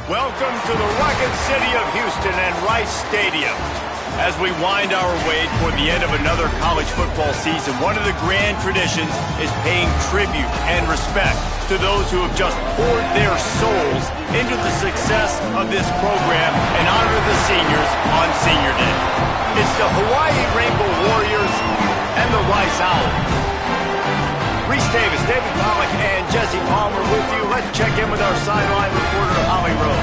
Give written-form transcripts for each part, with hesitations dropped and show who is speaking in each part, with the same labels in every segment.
Speaker 1: Welcome to the Rocket City of Houston and Rice Stadium. As we wind our way toward the end of another college football season, one of the grand traditions is paying tribute and respect to those who have just poured their souls into the success of this program and honor the seniors on Senior Day. It's the Hawaii Rainbow Warriors and the Rice Owls. Reese Davis, David Pollock, and Jesse Palmer with you. Let's check in with our sideline reporter, Holly Rose.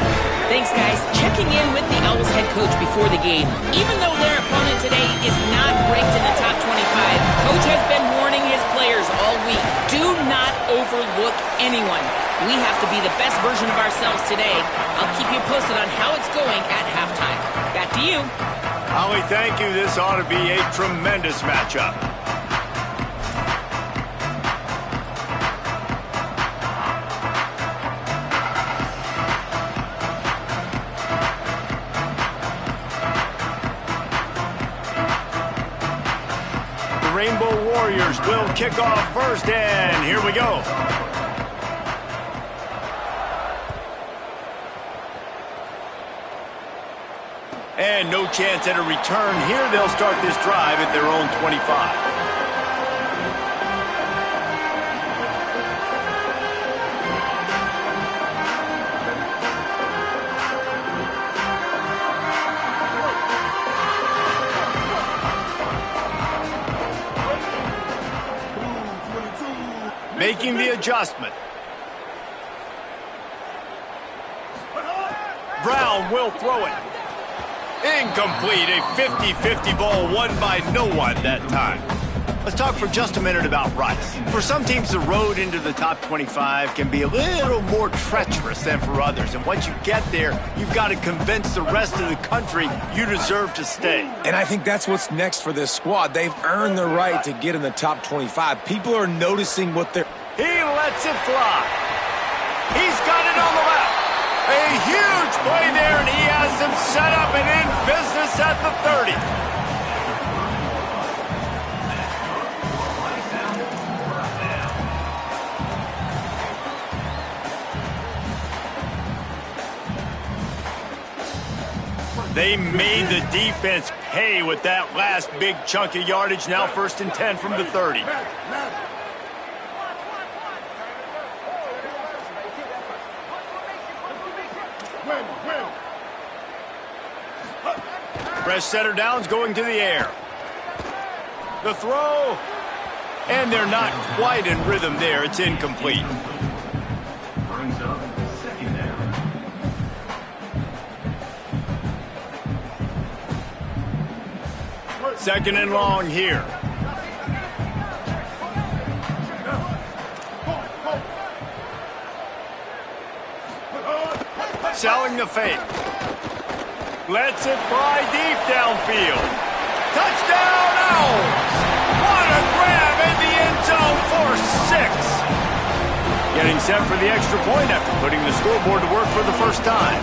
Speaker 2: Thanks, guys. Checking in with the Owls head coach before the game. Even though their opponent today is not ranked in the top 25, Coach has been warning his players all week. Do not overlook anyone. We have to be the best version of ourselves today. I'll keep you posted on how it's going at halftime. Back to you.
Speaker 1: Holly, thank you. This ought to be a tremendous matchup. Rainbow Warriors will kick off first, and here we go. And no chance at a return here. They'll start this drive at their own 25. Making the adjustment. Brown will throw it. Incomplete. A 50-50 ball won by no one that time. Let's talk for just a minute about Rice. For some teams, the road into the top 25 can be a little more treacherous than for others. And once you get there, you've got to convince the rest of the country you deserve to stay.
Speaker 3: And I think that's what's next for this squad. They've earned the right to get in the top 25. People are noticing what they're...
Speaker 1: He lets it fly. He's got it on the left. A huge play there, and he has them set up and in business at the 30. They made the defense pay with that last big chunk of yardage. Now 1st and 10 from the 30. Fresh setter downs going to the air. The throw. And they're not quite in rhythm there. It's incomplete.
Speaker 4: Brings up second down.
Speaker 1: Second and long here. Selling the fake. Lets it fly deep downfield. Touchdown, Owls! What a grab in the end zone for 6. Getting set for the extra point after putting the scoreboard to work for the first time.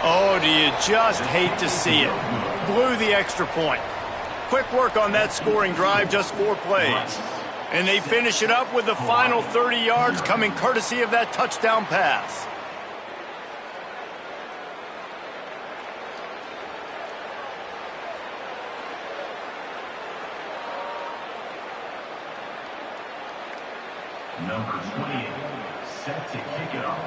Speaker 1: Oh, do you just hate to see it? Blew the extra point. Quick work on that scoring drive, just 4 plays. And they finish it up with the final 30 yards coming courtesy of that touchdown pass.
Speaker 4: Number 28, set to kick it off.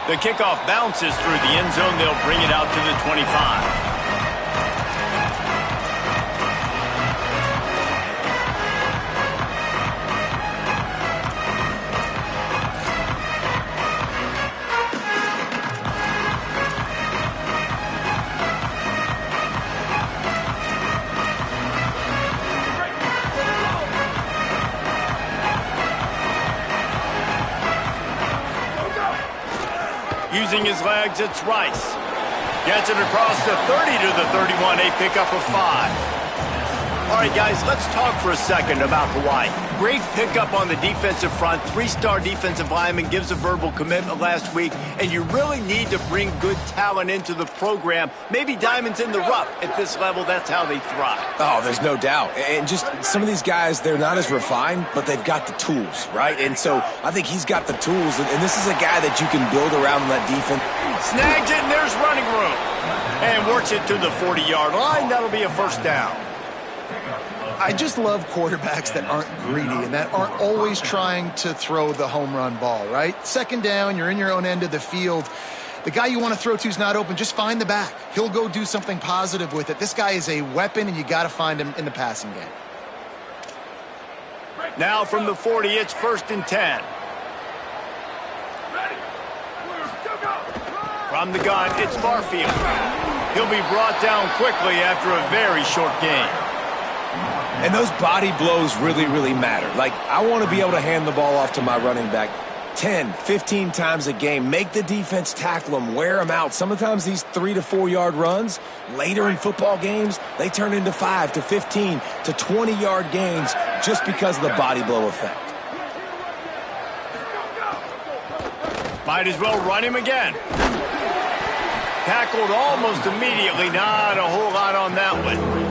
Speaker 1: The kickoff bounces through the end zone. They'll bring it out to the 25. Using his legs, it's Rice. Gets it across the 30 to the 31, a pickup of 5. All right, guys, let's talk for a second about Hawaii. Great pickup on the defensive front. 3-star defensive lineman gives a verbal commitment last week, and you really need to bring good talent into the program. Maybe diamonds in the rough. At this level, that's how they thrive.
Speaker 3: Oh, there's no doubt. And just some of these guys, they're not as refined, but they've got the tools, right? And so I think he's got the tools, and this is a guy that you can build around in that defense.
Speaker 1: Snags it, and there's running room. And works it to the 40-yard line. That'll be a first down.
Speaker 5: I just love quarterbacks that aren't greedy and that aren't always trying to throw the home run ball, right? Second down, you're in your own end of the field. The guy you want to throw to is not open. Just find the back. He'll go do something positive with it. This guy is a weapon, and you got to find him in the passing game.
Speaker 1: Now from the 40, it's 1st and 10. From the gun, it's Barfield. He'll be brought down quickly after a very short game.
Speaker 3: And those body blows really, really matter. Like, I want to be able to hand the ball off to my running back 10, 15 times a game. Make the defense tackle them, wear them out. Sometimes these 3 to 4 yard runs, later in football games, they turn into 5 to 15 to 20-yard gains just because of the body blow effect.
Speaker 1: Might as well run him again. Tackled almost immediately. Not a whole lot on that one.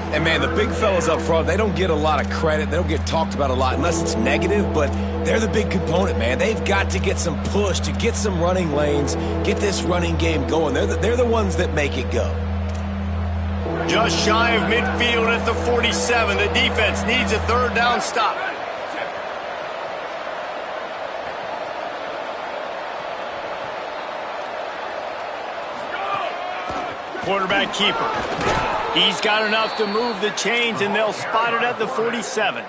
Speaker 3: And, man, the big fellas up front, they don't get a lot of credit. They don't get talked about a lot unless it's negative, but they're the big component, man. They've got to get some push, to get some running lanes, get this running game going. They're the ones that make it go.
Speaker 1: Just shy of midfield at the 47. The defense needs a 3rd down stop. Quarterback keeper. He's got enough to move the chains, and they'll spot it at the 47.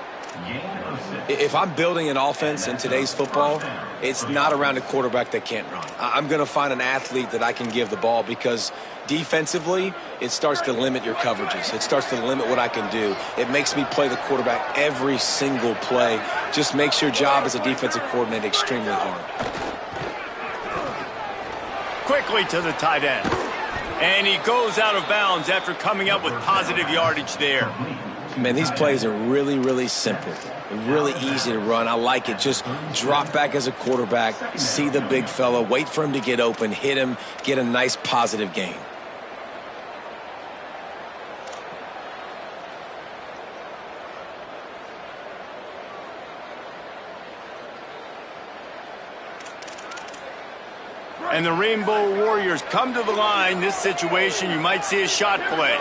Speaker 3: If I'm building an offense in today's football, it's not around a quarterback that can't run. I'm going to find an athlete that I can give the ball because defensively, it starts to limit your coverages. It starts to limit what I can do. It makes me play the quarterback every single play. Just makes your job as a defensive coordinator extremely hard.
Speaker 1: Quickly to the tight end. And he goes out of bounds after coming up with positive yardage there.
Speaker 3: Man, these plays are really, really simple. They're really easy to run. I like it. Just drop back as a quarterback, see the big fella, wait for him to get open, hit him, get a nice positive gain.
Speaker 1: And the Rainbow Warriors come to the line. This situation, you might see a shot play.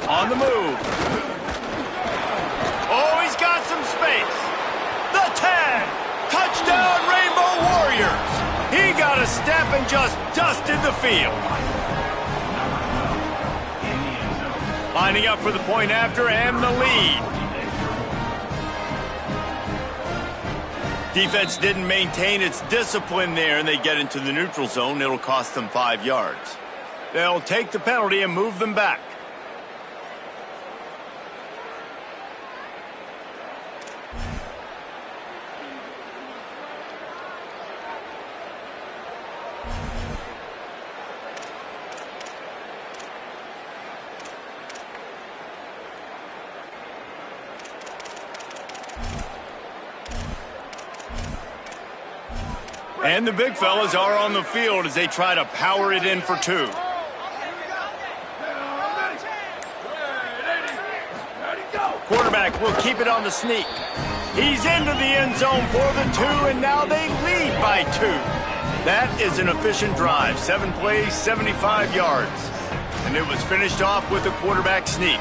Speaker 1: On the move. Oh, he's got some space. The 10. Touchdown, Rainbow Warriors. He got a step and just dusted the field. Lining up for the point after and the lead. Defense didn't maintain its discipline there, and they get into the neutral zone. It'll cost them 5 yards. They'll take the penalty and move them back. And the big fellas are on the field as they try to power it in for 2. Quarterback will keep it on the sneak. He's into the end zone for the 2, and now they lead by 2. That is an efficient drive. 7 plays, 75 yards. And it was finished off with a quarterback sneak.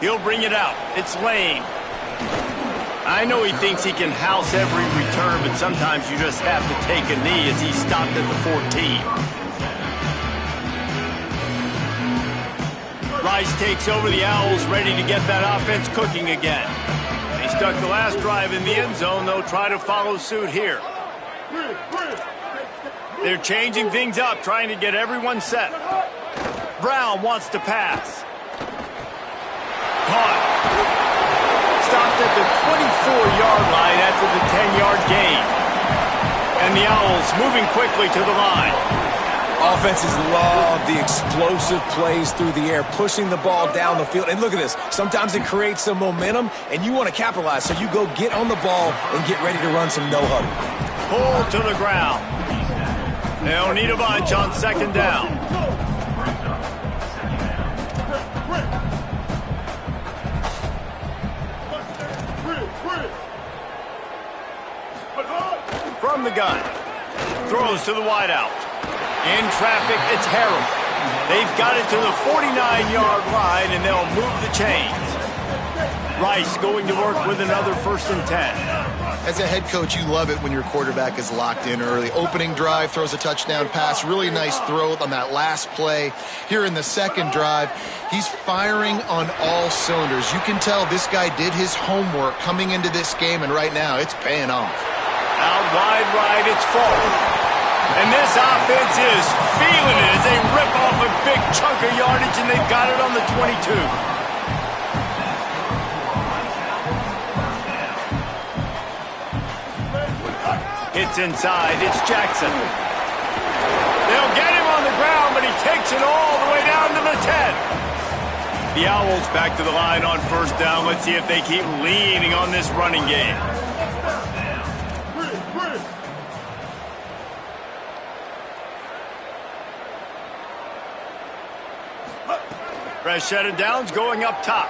Speaker 1: He'll bring it out. It's Lane. I know he thinks he can house every return, but sometimes you just have to take a knee as he stopped at the 14. Rice takes over the Owls, ready to get that offense cooking again. They stuck the last drive in the end zone. They'll try to follow suit here. They're changing things up, trying to get everyone set. Brown wants to pass. Caught. Stopped at the 24-yard line after the 10-yard gain. And the Owls moving quickly to the line.
Speaker 3: Offenses love the explosive plays through the air, pushing the ball down the field. And look at this. Sometimes it creates some momentum, and you want to capitalize. So you go get on the ball and get ready to run some no-huddle.
Speaker 1: Pull to the ground. They'll need a bunch on second down. From the gun. Throws to the wideout. In traffic, it's Harrell. They've got it to the 49-yard line, and they'll move the chains. Rice going to work with another 1st and 10.
Speaker 5: As a head coach, you love it when your quarterback is locked in early. Opening drive, throws a touchdown pass. Really nice throw on that last play. Here in the second drive, he's firing on all cylinders. You can tell this guy did his homework coming into this game, and right now it's paying off.
Speaker 1: Out wide right, it's forward. And this offense is feeling it as they rip off a big chunk of yardage, and they've got it on the 22. Hits inside, it's Jackson. They'll get him on the ground, but he takes it all the way down to the 10. The Owls back to the line on 1st down. Let's see if they keep leaning on this running game. Fresh set of downs going up top.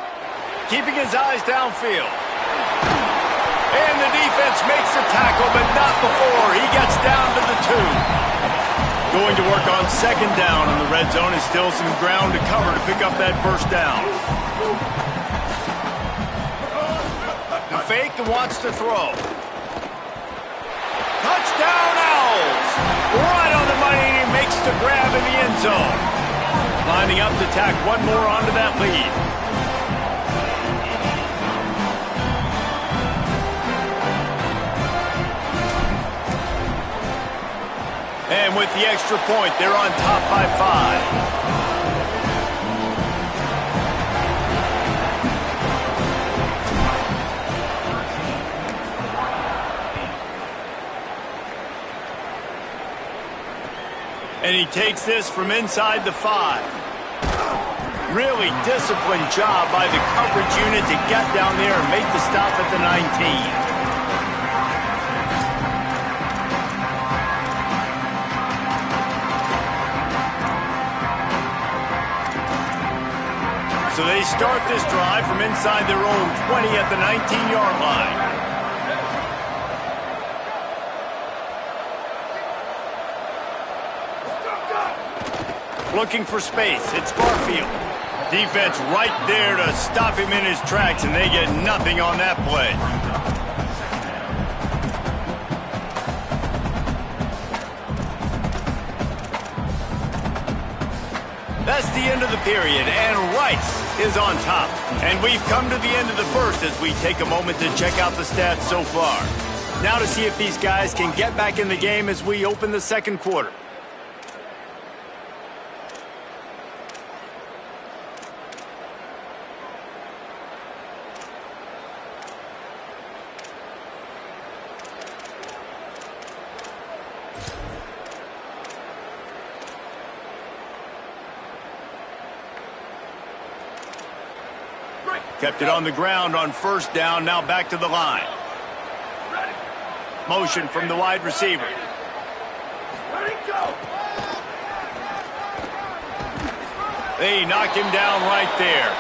Speaker 1: Keeping his eyes downfield. And the defense makes the tackle, but not before he gets down to the 2. Going to work on second down in the red zone. Is still some ground to cover to pick up that 1st down. The fake wants to throw. Touchdown Owls! Right on the money, and he makes the grab in the end zone. Lining up to tack one more onto that lead. And with the extra point, they're on top by 5. And he takes this from inside the 5. Really disciplined job by the coverage unit to get down there and make the stop at the 19. So they start this drive from inside their own 20 at the 19-yard line. Looking for space, it's Barfield. Defense right there to stop him in his tracks, and they get nothing on that play. That's the end of the period, and Rice is on top. And we've come to the end of the first as we take a moment to check out the stats so far. Now to see if these guys can get back in the game as we open the second quarter. Kept it on the ground on 1st down, now back to the line. Motion from the wide receiver. They knock him down right there.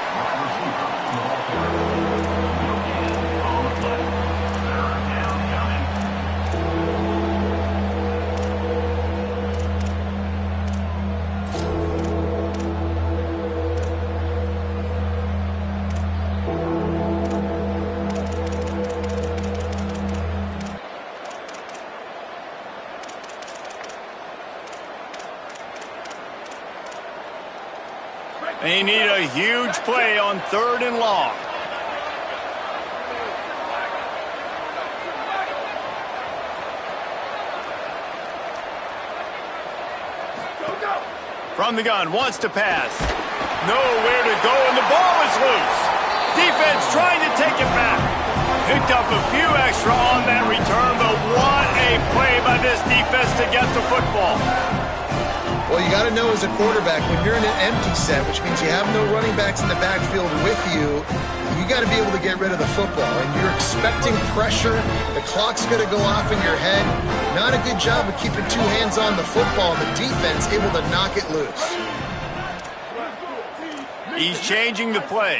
Speaker 1: They need a huge play on 3rd and long. From the gun, wants to pass. Nowhere to go, and the ball is loose. Defense trying to take it back. Picked up a few extra on that return, but what a play by this defense to get the football.
Speaker 5: Well, you got to know as a quarterback, when you're in an empty set, which means you have no running backs in the backfield with you, you got to be able to get rid of the football. And you're expecting pressure. The clock's going to go off in your head. Not a good job of keeping two hands on the football. The defense able to knock it loose.
Speaker 1: He's changing the play.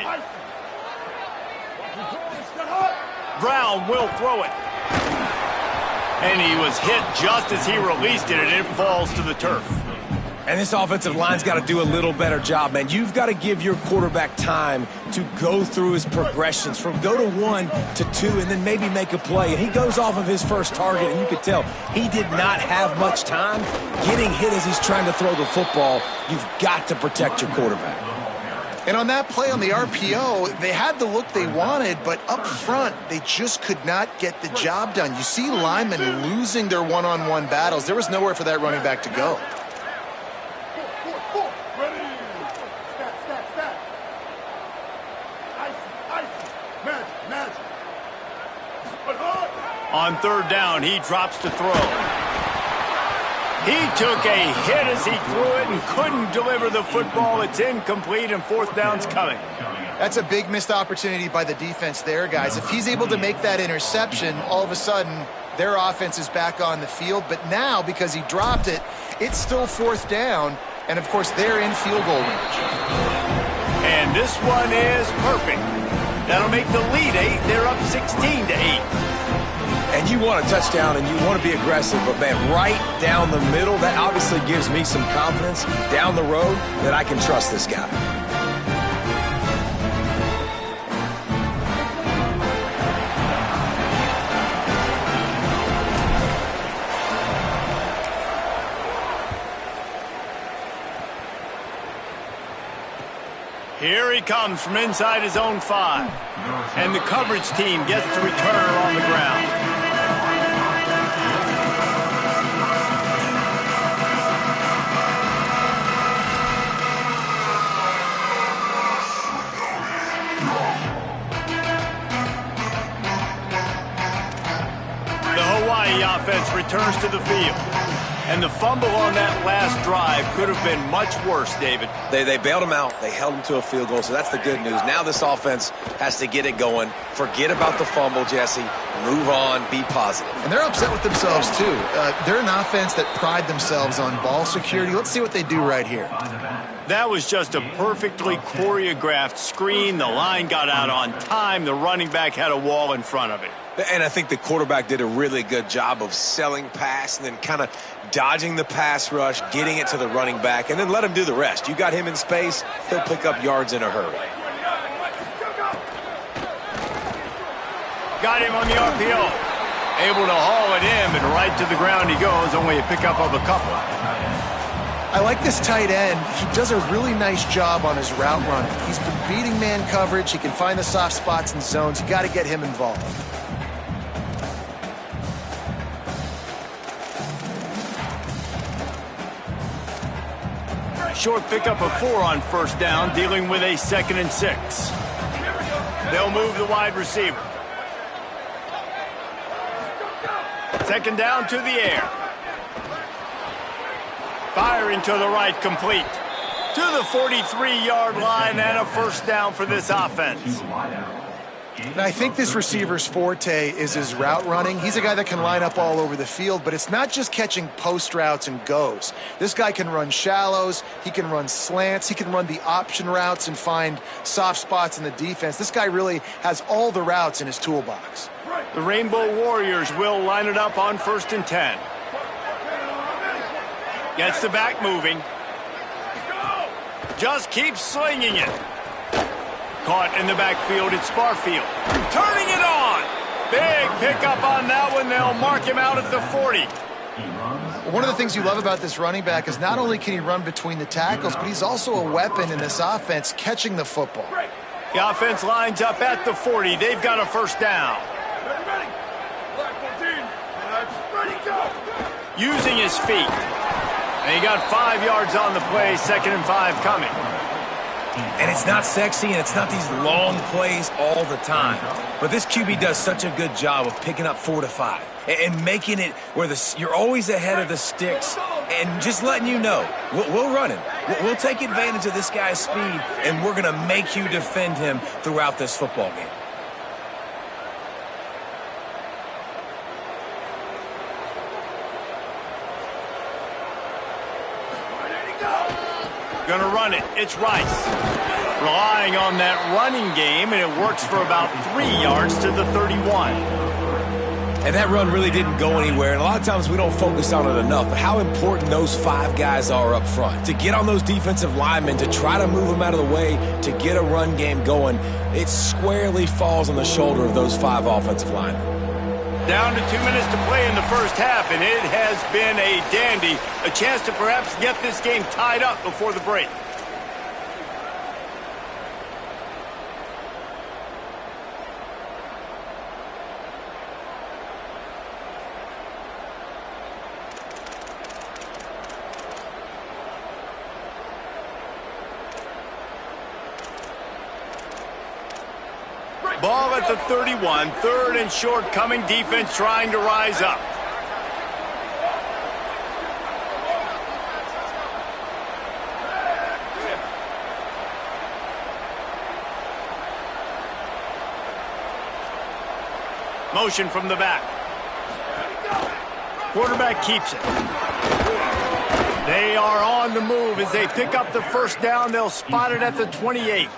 Speaker 1: Brown will throw it. And he was hit just as he released it, and it falls to the turf.
Speaker 3: And this offensive line's got to do a little better job, man. You've got to give your quarterback time to go through his progressions from go to 1 to 2 and then maybe make a play. And he goes off of his first target, and you could tell he did not have much time getting hit as he's trying to throw the football. You've got to protect your quarterback.
Speaker 5: And on that play on the RPO, they had the look they wanted, but up front, they just could not get the job done. You see linemen losing their one-on-one battles. There was nowhere for that running back to go.
Speaker 1: On third down, he drops to throw. He took a hit as he threw it and couldn't deliver the football. It's incomplete, and fourth down's coming.
Speaker 5: That's a big missed opportunity by the defense there, guys. If he's able to make that interception, all of a sudden, their offense is back on the field. But now, because he dropped it, it's still fourth down, and, of course, they're in field goal range.
Speaker 1: And this one is perfect. That'll make the lead 8. They're up 16-8.
Speaker 3: And you want a touchdown and you want to be aggressive, but, man, right down the middle, that obviously gives me some confidence down the road that I can trust this guy.
Speaker 1: Here he comes from inside his own 5. And the coverage team gets to return on the ground. The Hawaii offense returns to the field. And the fumble on that last drive could have been much worse, David.
Speaker 3: They bailed him out. They held him to a field goal, so that's the good news. Now this offense has to get it going. Forget about the fumble, Jesse. Move on. Be positive.
Speaker 5: And they're upset with themselves, too. They're an offense that pride themselves on ball security. Let's see what they do right here.
Speaker 1: That was just a perfectly choreographed screen. The line got out on time. The running back had a wall in front of it.
Speaker 3: And I think the quarterback did a really good job of selling pass and then kind of dodging the pass rush, getting it to the running back, and then let him do the rest. You got him in space, he'll pick up yards in a hurry.
Speaker 1: Got him on the RPO. Able to haul it in, but right to the ground he goes, only a pickup of a couple.
Speaker 5: I like this tight end. He does a really nice job on his route running. He's been beating man coverage. He can find the soft spots and zones. You got to get him involved.
Speaker 1: Short pickup of 4 on first down, dealing with a 2nd and 6. They'll move the wide receiver. 2nd down to the air. Firing to the right, complete. To the 43-yard line, and a first down for this offense.
Speaker 5: And I think this receiver's forte is his route running. He's a guy that can line up all over the field, but it's not just catching post routes and goes. This guy can run shallows, he can run slants, he can run the option routes and find soft spots in the defense. This guy really has all the routes in his toolbox.
Speaker 1: The Rainbow Warriors will line it up on 1st and 10. Gets the back moving. Just keeps slinging it. Caught in the backfield, it's Barfield. Turning it on. Big pickup on that one. They'll mark him out at the 40.
Speaker 5: One of the things you love about this running back is not only can he run between the tackles, but he's also a weapon in this offense catching the football.
Speaker 1: The offense lines up at the 40. They've got a first down. Using his feet. And he got 5 yards on the play, 2nd and 5 coming.
Speaker 3: And it's not sexy, and it's not these long plays all the time. But this QB does such a good job of picking up 4 to 5 and making it where you're always ahead of the sticks and just letting you know, we'll run him. We'll take advantage of this guy's speed, and we're going to make you defend him throughout this football game.
Speaker 1: Gonna run it. It's Rice. Relying on that running game, and it works for about 3 yards to the 31.
Speaker 3: And that run really didn't go anywhere, and a lot of times we don't focus on it enough, but how important those 5 guys are up front. To get on those defensive linemen, to try to move them out of the way, to get a run game going, it squarely falls on the shoulder of those 5 offensive linemen.
Speaker 1: Down to 2 minutes to play in the first half, and it has been a dandy. A chance to perhaps get this game tied up before the break. Ball at the 31, 3rd and short coming, defense trying to rise up. Motion from the back. Quarterback keeps it. They are on the move as they pick up the first down. They'll spot it at the 28.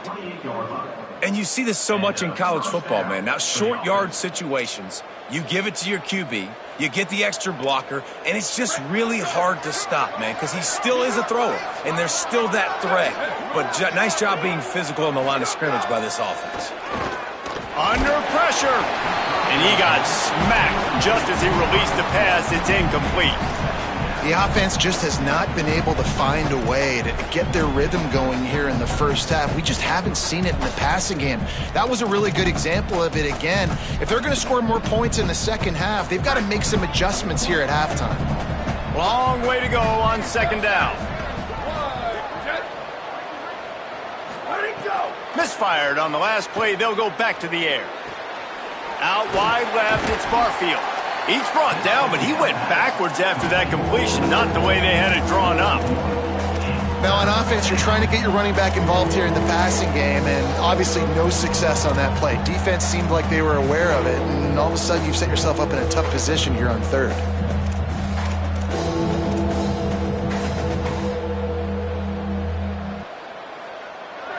Speaker 3: And you see this so much in college football, man. Now, short yard situations, you give it to your QB, you get the extra blocker, and it's just really hard to stop, man, because he still is a thrower, and there's still that threat. But nice job being physical on the line of scrimmage by this offense.
Speaker 1: Under pressure, and he got smacked just as he released the pass. It's incomplete.
Speaker 5: The offense just has not been able to find a way to get their rhythm going here in the first half. We just haven't seen it in the passing game. That was a really good example of it again. If they're going to score more points in the second half, they've got to make some adjustments here at halftime.
Speaker 1: Long way to go on 2nd down. Misfired on the last play. They'll go back to the air. Out wide left, it's Barfield. He's brought down, but he went backwards after that completion, not the way they had it drawn up.
Speaker 5: Now, on offense, you're trying to get your running back involved here in the passing game, and obviously no success on that play. Defense seemed like they were aware of it, and all of a sudden you've set yourself up in a tough position here on 3rd.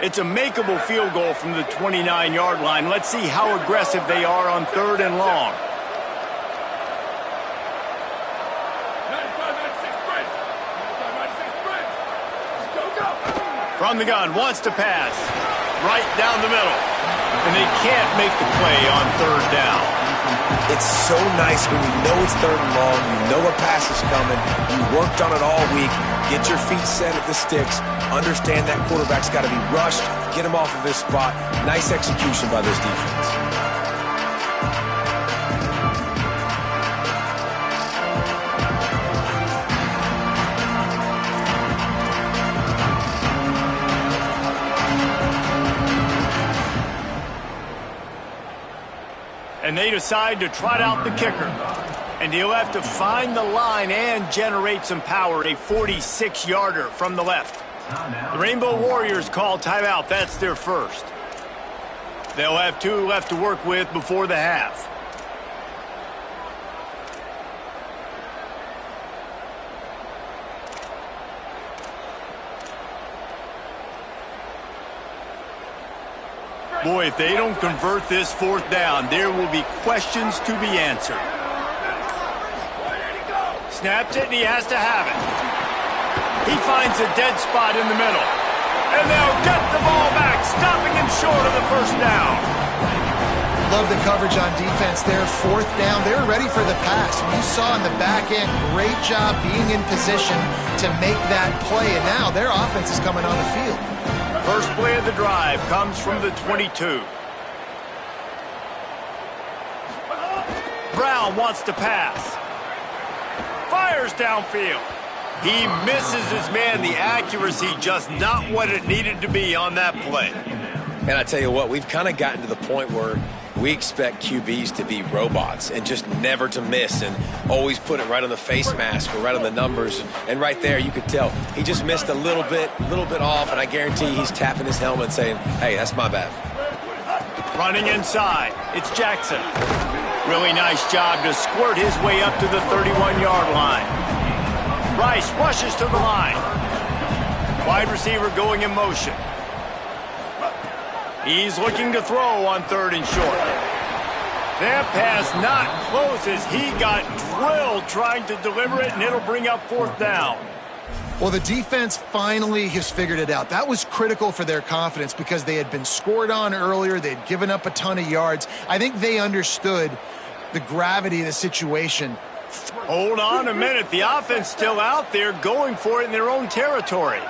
Speaker 1: It's a makeable field goal from the 29-yard line. Let's see how aggressive they are on 3rd and long. From the gun, wants to pass. Right down the middle. And they can't make the play on 3rd down.
Speaker 3: It's so nice when you know it's 3rd and long, you know a pass is coming, you worked on it all week, get your feet set at the sticks, understand that quarterback's got to be rushed, get him off of his spot. Nice execution by this defense.
Speaker 1: And they decide to trot out the kicker. And he'll have to find the line and generate some power. A 46-yarder from the left. The Rainbow Warriors call timeout. That's their first. They'll have 2 left to work with before the half. Boy, if they don't convert this 4th down, there will be questions to be answered. Snaps it, and he has to have it. He finds a dead spot in the middle. And they'll get the ball back, stopping him short of the first down.
Speaker 5: Love the coverage on defense there. 4th down, they were ready for the pass. You saw in the back end, great job being in position to make that play. And now their offense is coming on the field.
Speaker 1: First play of the drive comes from the 22. Brown wants to pass. Fires downfield. He misses his man. The accuracy just not what it needed to be on that play.
Speaker 3: And I tell you what, we've kind of gotten to the point where we expect QBs to be robots and just never to miss and always put it right on the face mask or right on the numbers. And right there, you could tell he just missed a little bit off, and I guarantee he's tapping his helmet saying, hey, that's my bad.
Speaker 1: Running inside, it's Jackson. Really nice job to squirt his way up to the 31-yard line. Rice rushes to the line. Wide receiver going in motion. He's looking to throw on 3rd and short. That pass not close as he got drilled trying to deliver it, and it'll bring up 4th down.
Speaker 5: Well, the defense finally has figured it out. That was critical for their confidence because they had been scored on earlier. They had given up a ton of yards. I think they understood the gravity of the situation.
Speaker 1: Hold on a minute. The offense still out there going for it in their own territory.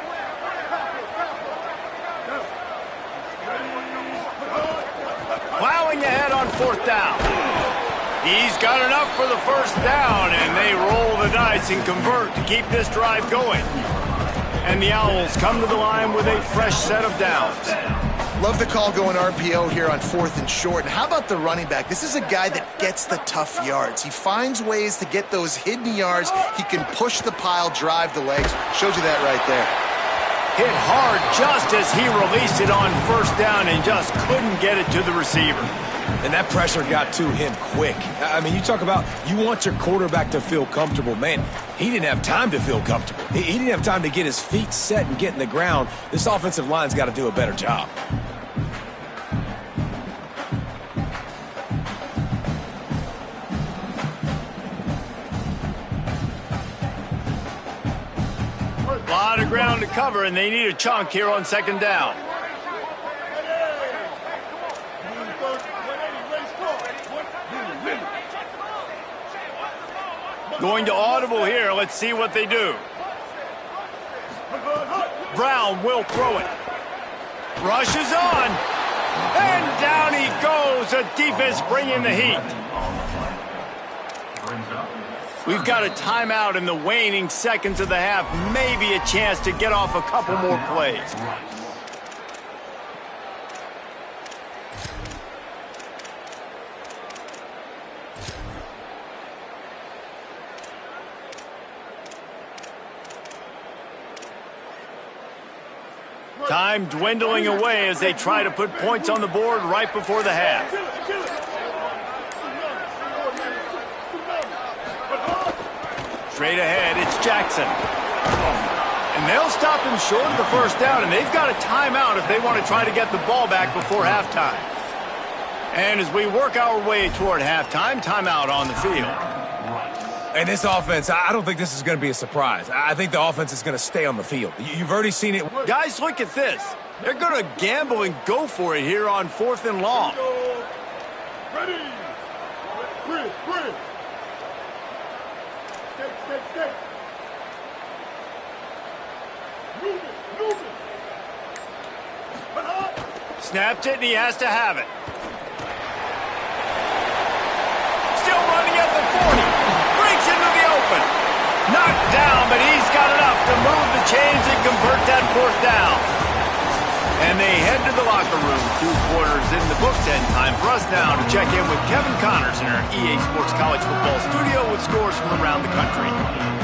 Speaker 1: Plowing ahead on 4th down. He's got enough for the 1st down, and they roll the dice and convert to keep this drive going. And the Owls come to the line with a fresh set of downs.
Speaker 5: Love the call going RPO here on 4th and short. And how about the running back? This is a guy that gets the tough yards. He finds ways to get those hidden yards. He can push the pile, drive the legs. Shows you that right there.
Speaker 1: Hit hard just as he released it on 1st down and just couldn't get it to the receiver.
Speaker 3: And that pressure got to him quick. I mean, you talk about you want your quarterback to feel comfortable. Man, he didn't have time to feel comfortable. He didn't have time to get his feet set and get in the ground. This offensive line's got to do a better job.
Speaker 1: A lot of ground to cover, and they need a chunk here on 2nd down. Going to audible here. Let's see what they do. Brown will throw it. Rushes on. And down he goes. The defense bringing the heat. We've got a timeout in the waning seconds of the half. Maybe a chance to get off a couple more plays. Time dwindling away as they try to put points on the board right before the half. Straight ahead, it's Jackson. And they'll stop him short of the 1st down, and they've got a timeout if they want to try to get the ball back before halftime. And as we work our way toward halftime, timeout on the field.
Speaker 3: And this offense, I don't think this is going to be a surprise. I think the offense is going to stay on the field. You've already seen it.
Speaker 1: Guys, look at this. They're going to gamble and go for it here on 4th and long.
Speaker 6: Ready. Chris. Stay. Move it.
Speaker 1: Snapped it, and he has to have it. Still running at the 40. Breaks into the open. Knocked down, but he's got enough to move the chains and convert that 4th down. And they head to the locker room. 2 quarters in the books, and time for us now to check in with Kevin Connors in our EA Sports College Football studio with scores from around the country.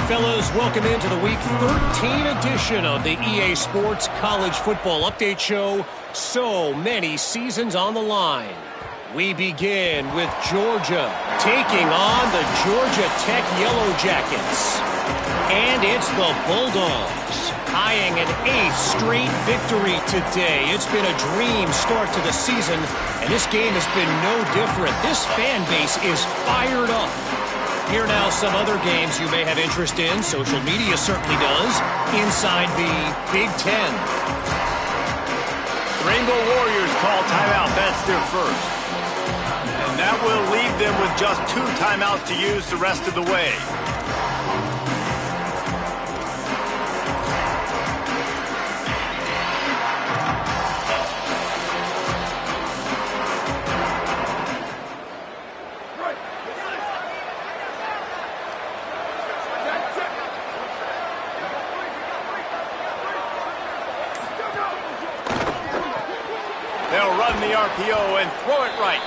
Speaker 7: Fellas, welcome into the Week 13 edition of the EA Sports College Football Update Show. So many seasons on the line. We begin with Georgia taking on the Georgia Tech Yellow Jackets. And it's the Bulldogs eyeing an 8th straight victory today. It's been a dream start to the season, and this game has been no different. This fan base is fired up. Here now some other games you may have interest in. Social media certainly does. Inside the Big Ten.
Speaker 1: Rainbow Warriors call timeout. That's their first. And that will leave them with just 2 timeouts to use the rest of the way. RPO and throw it right.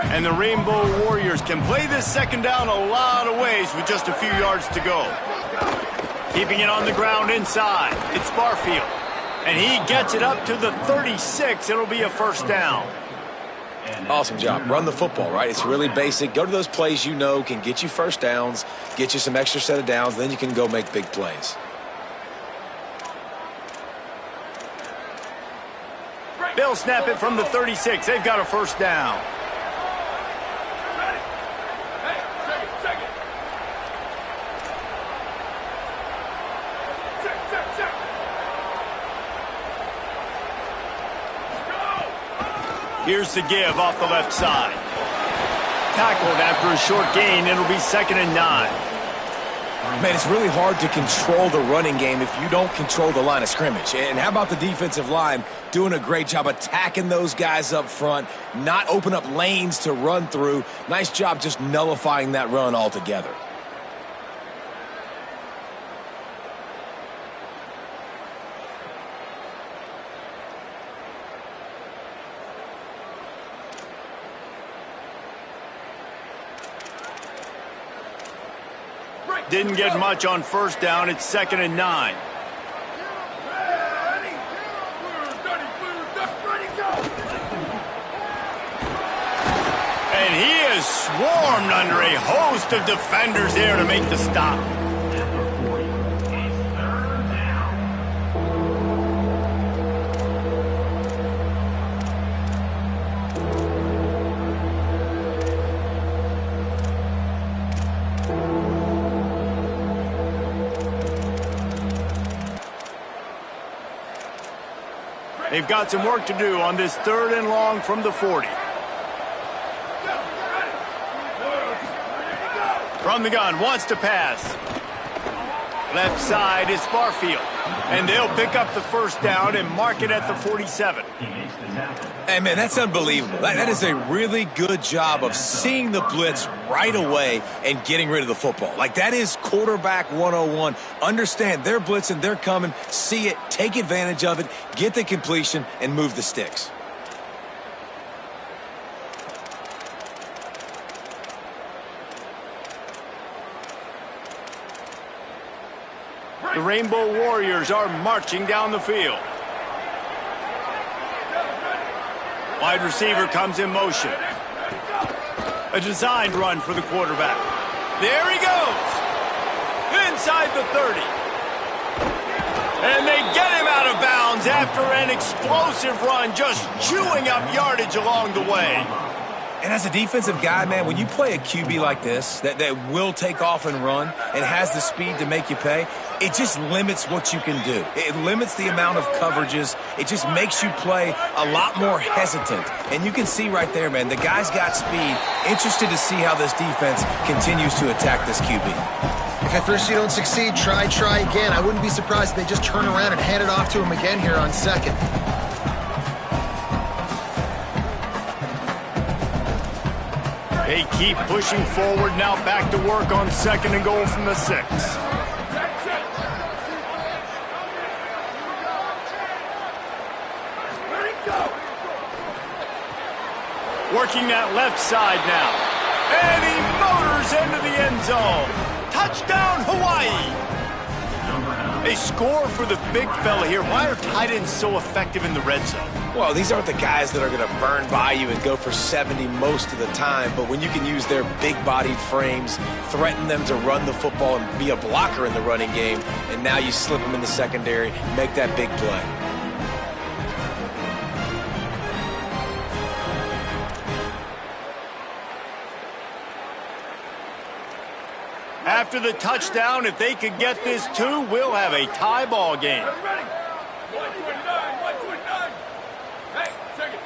Speaker 1: And the Rainbow Warriors can play this second down a lot of ways with just a few yards to go. Keeping it on the ground inside. It's Barfield. And he gets it up to the 36. It'll be a first down.
Speaker 3: Awesome job. Run the football, right? It's really basic. Go to those plays you know can get you first downs, get you some extra set of downs, then you can go make big plays.
Speaker 1: They'll snap it from the 36. They've got a first down. Here's the give off the left side. Tackled after a short gain. It'll be 2nd and 9.
Speaker 3: Man, it's really hard to control the running game if you don't control the line of scrimmage. And how about the defensive line doing a great job attacking those guys up front, not open up lanes to run through. Nice job just nullifying that run altogether.
Speaker 1: Didn't get much on first down. It's 2nd and 9. And he is swarmed under a host of defenders there to make the stop. They've got some work to do on this 3rd and long from the 40. From the gun, wants to pass. Left side is Barfield. And they'll pick up the first down and mark it at the 47.
Speaker 3: Hey, man, that's unbelievable. That is a really good job of seeing the blitz right away and getting rid of the football. Like, that is quarterback 101. Understand they're blitzing, they're coming, see it, take advantage of it, get the completion, and move the sticks.
Speaker 1: The Rainbow Warriors are marching down the field. Wide receiver comes in motion. A designed run for the quarterback. There he goes. Inside the 30. And they get him out of bounds after an explosive run, just chewing up yardage along the way.
Speaker 3: And as a defensive guy, man, when you play a QB like this that will take off and run and has the speed to make you pay, it just limits what you can do. It limits the amount of coverages. It just makes you play a lot more hesitant. And you can see right there, man, the guy's got speed. Interested to see how this defense continues to attack this QB.
Speaker 5: If at first you don't succeed, try again. I wouldn't be surprised if they just turn around and hand it off to him again here on 2nd.
Speaker 1: They keep pushing forward, now back to work on 2nd and goal from the 6. Working that left side now. And he motors into the end zone. Touchdown, Hawaii! They score for the big fella here. Why are tight ends so effective in the red zone?
Speaker 3: Well, these aren't the guys that are going to burn by you and go for 70 most of the time, but when you can use their big-bodied frames, threaten them to run the football and be a blocker in the running game, and now you slip them in the secondary, make that big play.
Speaker 1: After the touchdown, if they could get this too, we'll have a tie ball game.
Speaker 6: 129. Hey, take it.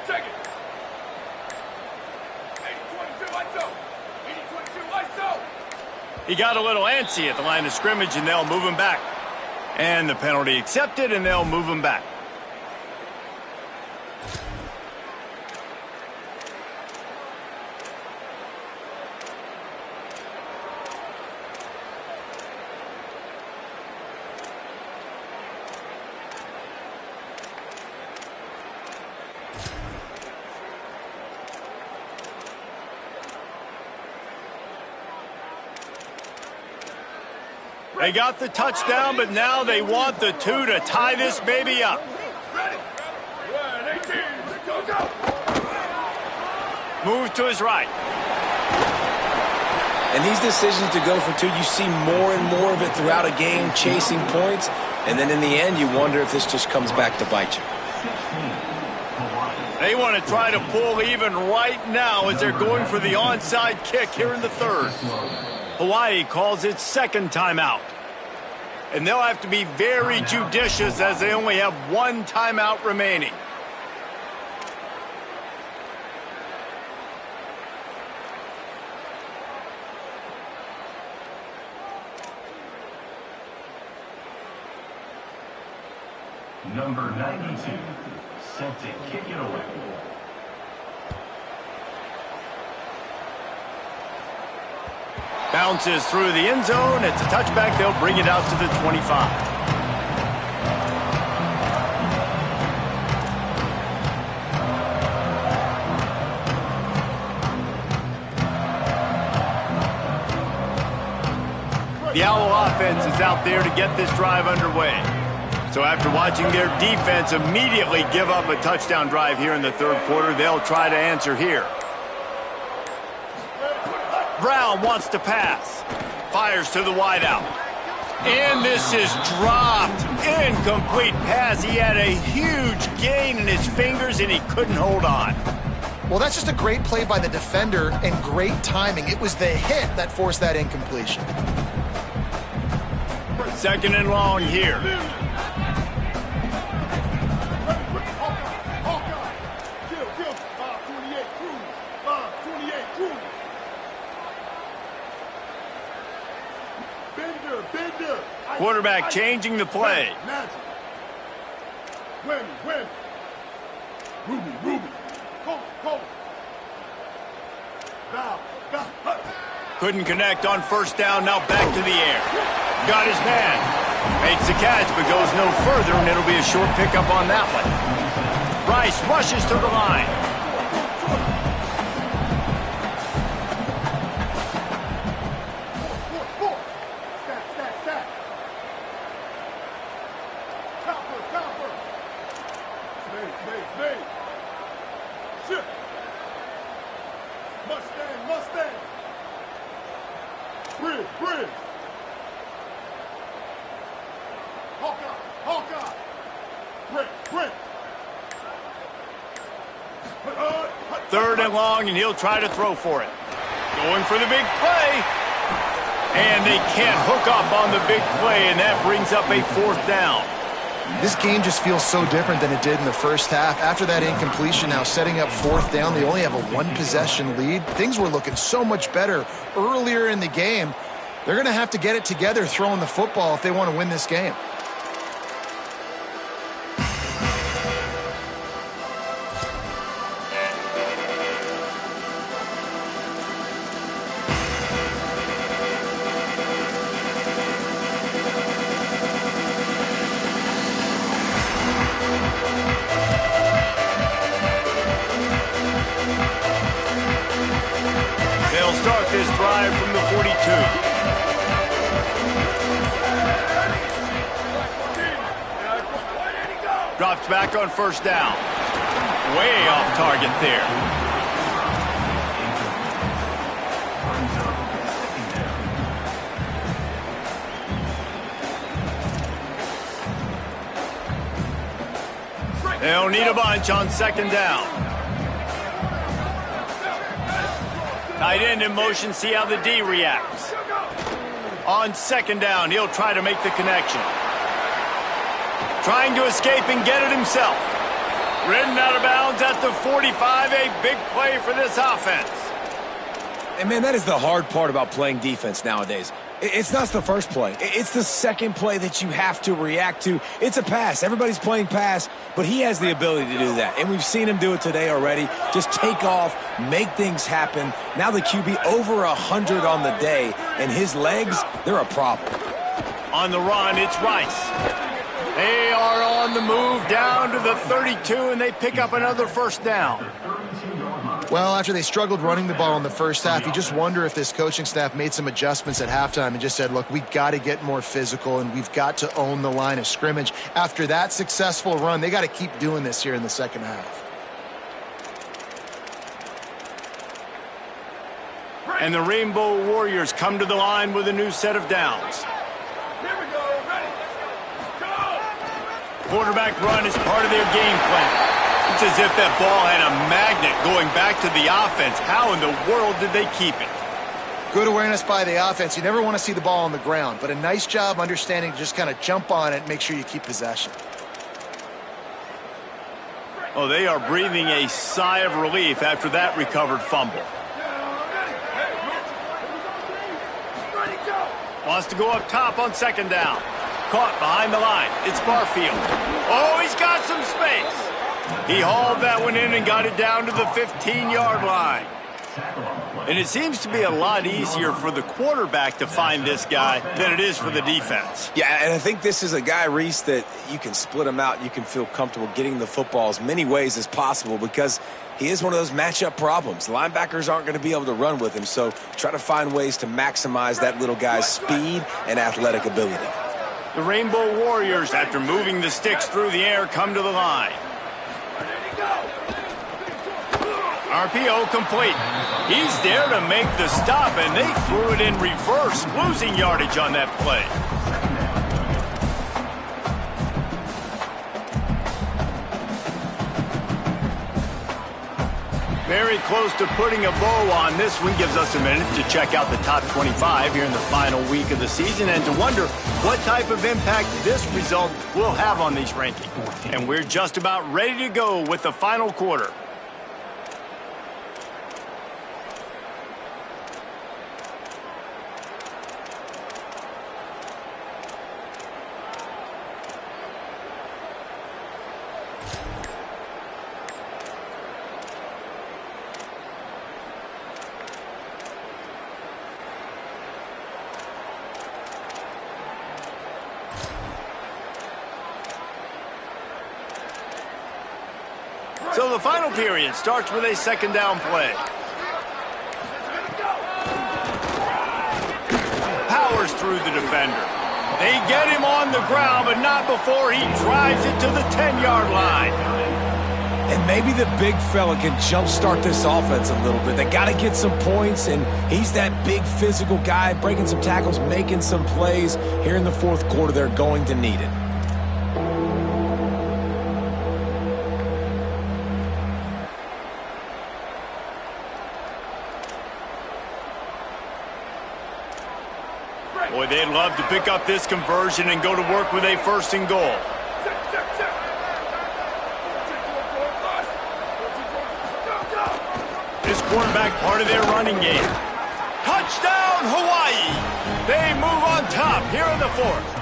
Speaker 6: 80-22, ISO.
Speaker 1: He got a little antsy at the line of scrimmage, and they'll move him back. And the penalty accepted, and they'll move him back. They got the touchdown, but now they want the 2 to tie this baby up. Move to his right.
Speaker 3: And these decisions to go for 2, you see more and more of it throughout a game, chasing points. And then in the end, you wonder if this just comes back to bite you.
Speaker 1: They want to try to pull even right now as they're going for the onside kick here in the third. Hawaii calls its second timeout. And they'll have to be very judicious as they only have 1 timeout remaining.
Speaker 4: Number 92, set to kick it away.
Speaker 1: Bounces through the end zone. It's a touchback. They'll bring it out to the 25. The Owl offense is out there to get this drive underway. So after watching their defense immediately give up a touchdown drive here in the third quarter, they'll try to answer here. Brown wants to pass. Fires to the wideout. And this is dropped. Incomplete pass. He had a huge gain in his fingers, and he couldn't hold on.
Speaker 5: Well, that's just a great play by the defender and great timing. It was the hit that forced that incompletion.
Speaker 1: Second and long here. Quarterback changing the play. Couldn't connect on first down. Now back to the air. Got his man. Makes the catch, but goes no further, and it'll be a short pickup on that one. Rice rushes to the line. Third and long, and he'll try to throw for it. Going for the big play. And they can't hook up on the big play, and that brings up a 4th down.
Speaker 5: This game just feels so different than it did in the first half. After that incompletion, now setting up 4th down, they only have a 1-possession lead. Things were looking so much better earlier in the game. They're going to have to get it together throwing the football if they want to win this game.
Speaker 1: They'll start this drive from the 42. Drops back on first down. Way off target there. They'll need a bunch on second down. Tight end in motion, see how the D reacts. On second down, he'll try to make the connection. Trying to escape and get it himself. Ridden out of bounds at the 45, a big play for this offense.
Speaker 3: And man, that is the hard part about playing defense nowadays. It's not the first play. It's the second play that you have to react to. It's a pass. Everybody's playing pass, but he has the ability to do that. And we've seen him do it today already. Just take off, make things happen. Now the QB over 100 on the day, and his legs, they're a problem.
Speaker 1: On the run, it's Rice. They are on the move down to the 32, and they pick up another first down.
Speaker 5: Well, after they struggled running the ball in the first half, you just wonder if this coaching staff made some adjustments at halftime and just said, look, we got to get more physical and we've got to own the line of scrimmage. After that successful run, they got to keep doing this here in the second half.
Speaker 1: And the Rainbow Warriors come to the line with a new set of downs.
Speaker 6: Here we go. Ready? Go!
Speaker 1: Quarterback run is part of their game plan. It's as if that ball had a magnet going back to the offense. How in the world did they keep it?
Speaker 5: Good awareness by the offense. You never want to see the ball on the ground, but a nice job understanding to just kind of jump on it and make sure you keep possession.
Speaker 1: Oh, they are breathing a sigh of relief after that recovered fumble. Wants to go up top on second down. Caught behind the line. It's Barfield. Oh, he's got some space. He hauled that one in and got it down to the 15-yard line. And it seems to be a lot easier for the quarterback to find this guy than it is for the defense.
Speaker 3: Yeah, and I think this is a guy, Reese, that you can split him out. You can feel comfortable getting the football as many ways as possible because he is one of those matchup problems. Linebackers aren't going to be able to run with him, so try to find ways to maximize that little guy's speed and athletic ability.
Speaker 1: The Rainbow Warriors, after moving the sticks through the air, come to the line. RPO complete. He's there to make the stop, and they threw it in reverse, losing yardage on that play. Very close to putting a bow on this one. Gives us a minute to check out the top 25 here in the final week of the season and to wonder what type of impact this result will have on these rankings. And we're just about ready to go with the final quarter. So the final period starts with a second down play. Powers through the defender. They get him on the ground, but not before he drives it to the 10-yard line.
Speaker 3: And maybe the big fella can jumpstart this offense a little bit. They got to get some points, and he's that big physical guy, breaking some tackles, making some plays. Here in the fourth quarter, they're going to need it.
Speaker 1: Boy, they'd love to pick up this conversion and go to work with a first and goal. This quarterback part of their running game. Touchdown, Hawaii! They move on top here in the fourth.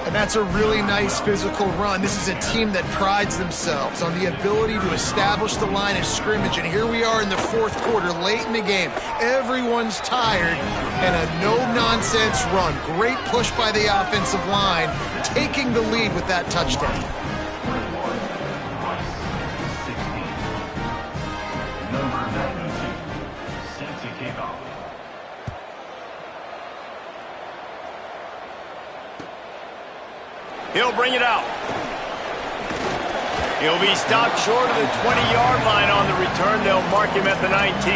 Speaker 5: And that's a really nice physical run. This is a team that prides themselves on the ability to establish the line of scrimmage. And here we are in the fourth quarter, late in the game. Everyone's tired, and a no-nonsense run. Great push by the offensive line, taking the lead with that touchdown.
Speaker 1: He'll bring it out. He'll be stopped short of the 20-yard line on the return. They'll mark him at the 19.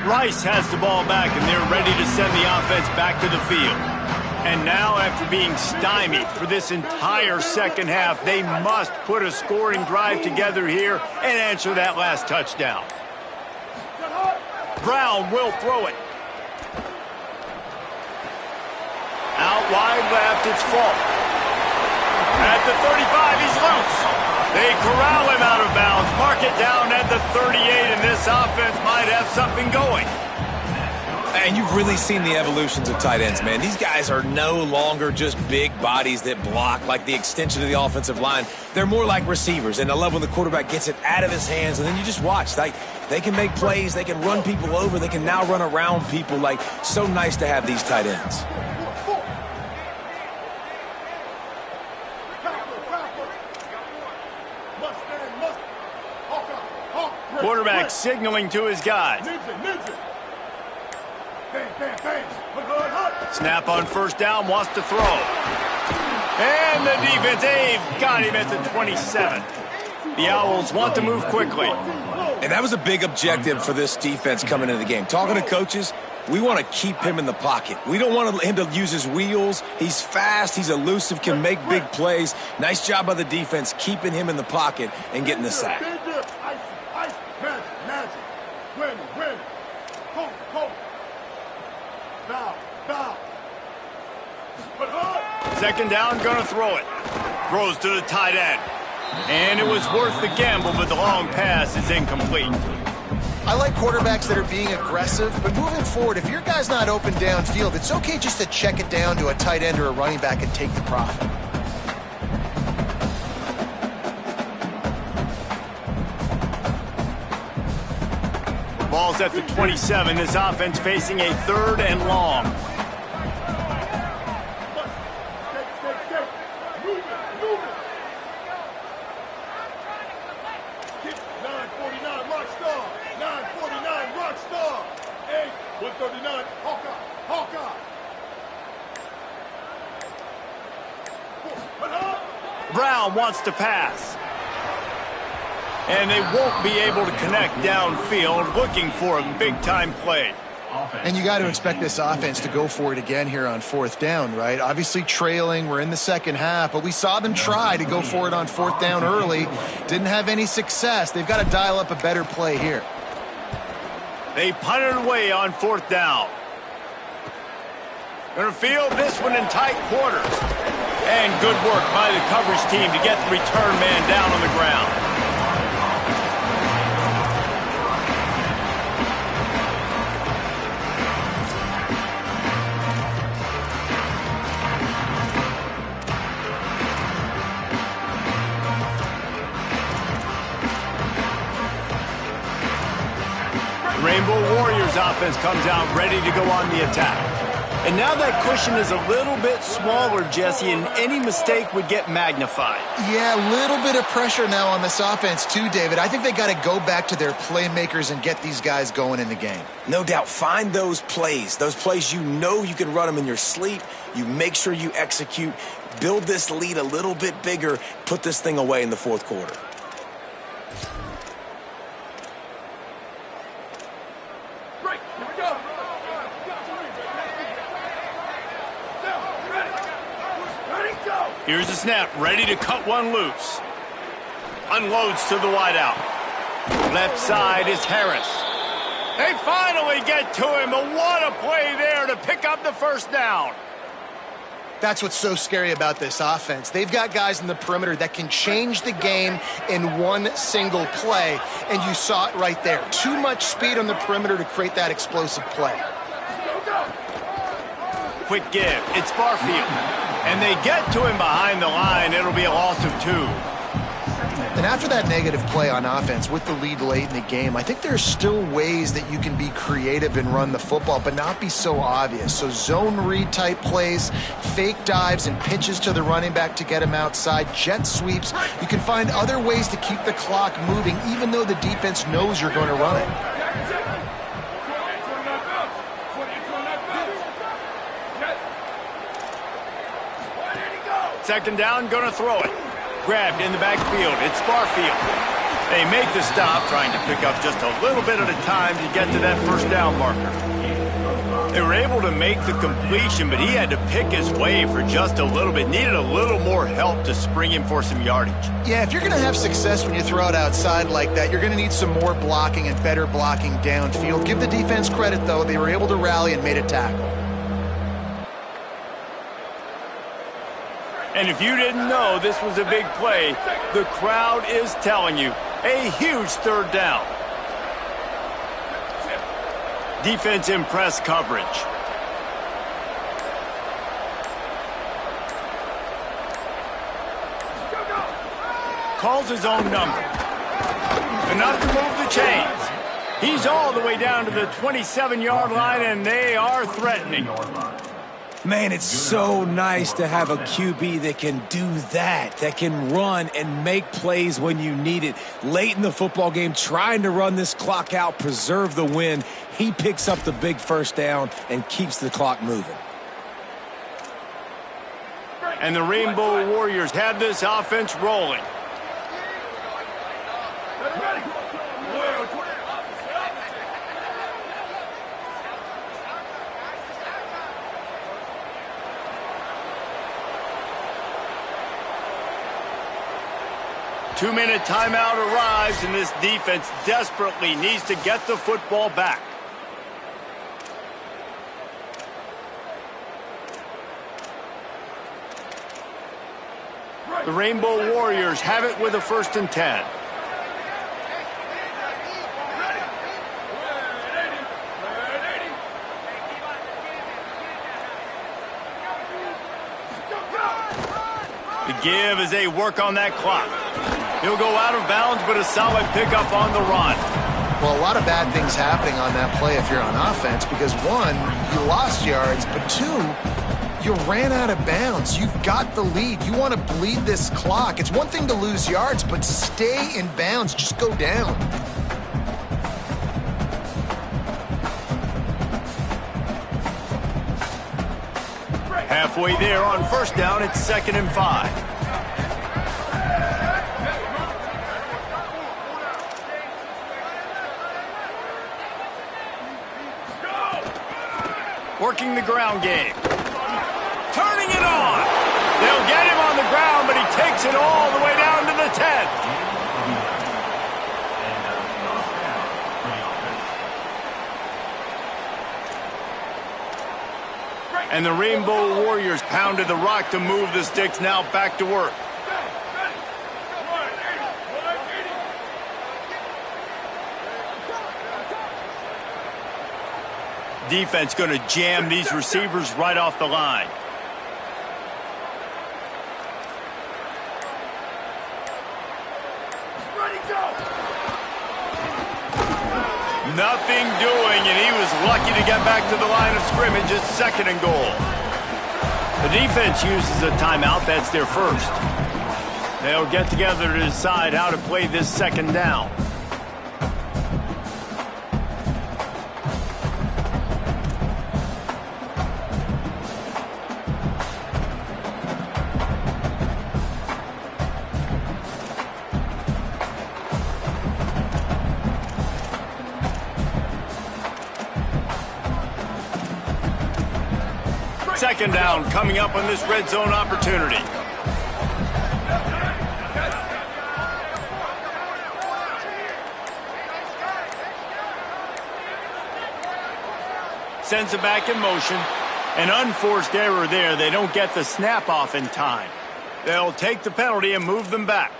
Speaker 1: Rice has the ball back, and they're ready to send the offense back to the field. And now, after being stymied for this entire second half, they must put a scoring drive together here and answer that last touchdown. Brown will throw it. Out wide left, it's Falk. At the 35, he's loose. They corral him out of bounds. Mark it down at the 38, and this offense might have something going.
Speaker 3: And you've really seen the evolutions of tight ends, man. These guys are no longer just big bodies that block like the extension of the offensive line. They're more like receivers, and I love when the quarterback gets it out of his hands, and then you just watch. They can make plays. They can run people over. They can now run around people. Like, so nice to have these tight ends.
Speaker 1: Quarterback signaling to his guys. Snap on first down, wants to throw. And the defense, they've got him at the 27. The Owls want to move quickly.
Speaker 3: And that was a big objective for this defense coming into the game. Talking to coaches, we want to keep him in the pocket. We don't want him to use his wheels. He's fast, he's elusive, can make big plays. Nice job by the defense keeping him in the pocket and getting the sack.
Speaker 1: Second down, gonna throw it. Throws to the tight end. And it was worth the gamble, but the long pass is incomplete.
Speaker 5: I like quarterbacks that are being aggressive, but moving forward, if your guy's not open downfield, it's okay just to check it down to a tight end or a running back and take the profit.
Speaker 1: Ball's at the 27. This offense facing a 3rd and long. Brown wants to pass. And they won't be able to connect downfield, looking for a big-time play.
Speaker 5: And you got to expect this offense to go for it again here on 4th down, right? Obviously trailing, we're in the second half, but we saw them try to go for it on 4th down early. Didn't have any success. They've got to dial up a better play here.
Speaker 1: They punted away on 4th down. Gonna field this one in tight quarters. And good work by the coverage team to get the return man down on the ground. Rainbow Warriors offense comes out ready to go on the attack. And now that cushion is a little bit smaller, Jesse, and any mistake would get magnified.
Speaker 5: Yeah, a little bit of pressure now on this offense too, David. I think they got to go back to their playmakers and get these guys going in the game.
Speaker 3: No doubt. Find those plays you know you can run them in your sleep. You make sure you execute. Build this lead a little bit bigger. Put this thing away in the 4th quarter.
Speaker 1: Here's the snap, ready to cut one loose. Unloads to the wideout. Left side is Harris. They finally get to him, and what a play there to pick up the first down.
Speaker 5: That's what's so scary about this offense. They've got guys in the perimeter that can change the game in one single play, and you saw it right there. Too much speed on the perimeter to create that explosive play.
Speaker 1: Quick give, it's Barfield. And they get to him behind the line. It'll be a loss of 2.
Speaker 5: And after that negative play on offense with the lead late in the game, I think there's still ways that you can be creative and run the football, but not be so obvious. So zone read type plays, fake dives and pitches to the running back to get him outside, jet sweeps. You can find other ways to keep the clock moving, even though the defense knows you're going to run it.
Speaker 1: Second down, gonna throw it. Grabbed in the backfield, it's Barfield. They make the stop, trying to pick up just a little bit at a time to get to that first down marker. They were able to make the completion, but he had to pick his way for just a little bit. Needed a little more help to spring him for some yardage.
Speaker 5: Yeah, if you're going to have success when you throw it outside like that, you're going to need some more blocking and better blocking downfield. Give the defense credit, though. They were able to rally and made a tackle.
Speaker 1: And if you didn't know this was a big play, the crowd is telling you. A huge third down. Defense in press coverage. Calls his own number. Enough to move the chains. He's all the way down to the 27-yard line, and they are threatening.
Speaker 3: Man, it's so nice to have a QB that can do that can run and make plays when you need it. Late in the football game, trying to run this clock out, preserve the win. He picks up the big first down and keeps the clock moving.
Speaker 1: And the Rainbow Warriors have this offense rolling. 2-minute timeout arrives, and this defense desperately needs to get the football back. The Rainbow Warriors have it with a 1st and 10. The give as they work on that clock. He'll go out of bounds, but a solid pickup on the run.
Speaker 5: Well, a lot of bad things happening on that play if you're on offense because, one, you lost yards, but two, you ran out of bounds. You've got the lead. You want to bleed this clock. It's one thing to lose yards, but stay in bounds. Just go down.
Speaker 1: Halfway there on 1st down, it's 2nd and 5. Working the ground game. Turning it on. They'll get him on the ground, but he takes it all the way down to the 10. And the Rainbow Warriors pounded the rock to move the sticks, now back to work. Defense going to jam these receivers right off the line. Nothing doing, and he was lucky to get back to the line of scrimmage. It's 2nd and goal. The defense uses a timeout. That's their first. They'll get together to decide how to play this 2nd down. Second down coming up on this red zone opportunity. Sends it back in motion. An unforced error there. They don't get the snap off in time. They'll take the penalty and move them back.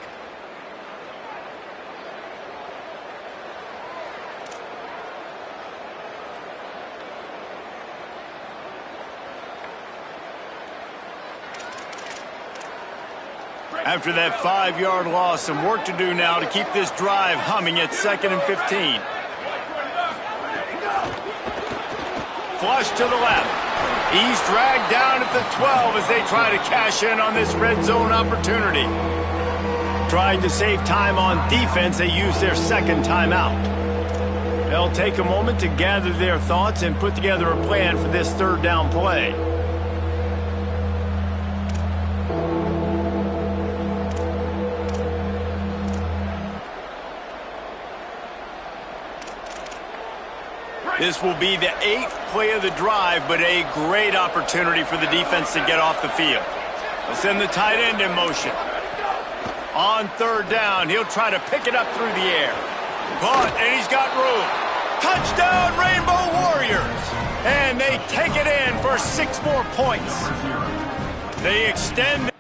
Speaker 1: After that 5-yard loss, some work to do now to keep this drive humming at 2nd and 15. Flush to the left. He's dragged down at the 12 as they try to cash in on this red zone opportunity. Trying to save time on defense, they use their 2nd timeout. They'll take a moment to gather their thoughts and put together a plan for this 3rd down play. This will be the 8th play of the drive, but a great opportunity for the defense to get off the field. They'll send the tight end in motion. On 3rd down, he'll try to pick it up through the air. Caught, and he's got room. Touchdown, Rainbow Warriors! And they take it in for 6 more points. They extend